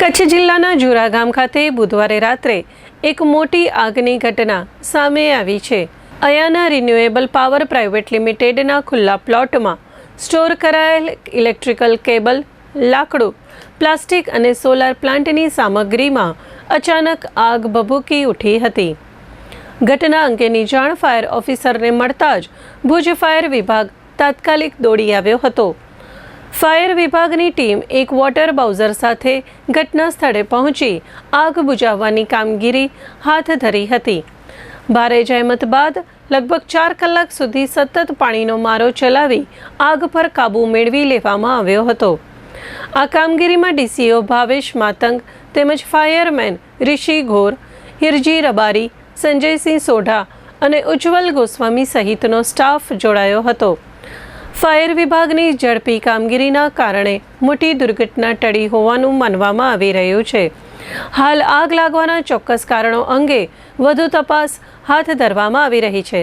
કચ્છ જિલ્લાના જુરા ગામ ખાતે બુધવારે રાત્રે એક મોટી આગની ઘટના સામે આવી છે। અયાના રિન્યુએબલ પાવર પ્રાઇવેટ લિમિટેડના ખુલ્લા પ્લોટમાં સ્ટોર કરાયેલ ઇલેક્ટ્રિકલ કેબલ, લાકડું, પ્લાસ્ટિક અને સોલાર પ્લાન્ટની સામગ્રીમાં અચાનક આગ ભભૂકી ઉઠી હતી। ઘટના અંગેની જાણ ફાયર ઓફિસરને મળતા જ ભુજ ફાયર વિભાગ તાત્કાલિક દોડી આવ્યો હતો। ફાયર વિભાગની ટીમ એક વોટર બાઉઝર સાથે ઘટના સ્થળે પહોંચી આગ બુઝાવવાની કામગીરી હાથ ધરી હતી। ભારે જહેમત બાદ લગભગ 4 કલાક સુધી સતત પાણીનો મારો ચલાવી આગ પર કાબૂ મેળવી લેવામાં આવ્યો હતો। આ કામગીરીમાં ડીસીઓ ભાવેશ માતંગ તેમજ ફાયરમેન ઋષિ ઘોર, હિરજી રબારી, સંજયસિંહ સોઢા અને ઉજ્જવલ ગોસ્વામી સહિતનો સ્ટાફ જોડાયો હતો। ફાયર વિભાગની ઝડપી કામગીરીના કારણે મોટી દુર્ઘટના ટળી હોવાનું માનવામાં આવી રહ્યું છે। હાલ આગ લાગવાના ચોક્કસ કારણો અંગે વધુ તપાસ હાથ ધરવામાં આવી રહી છે।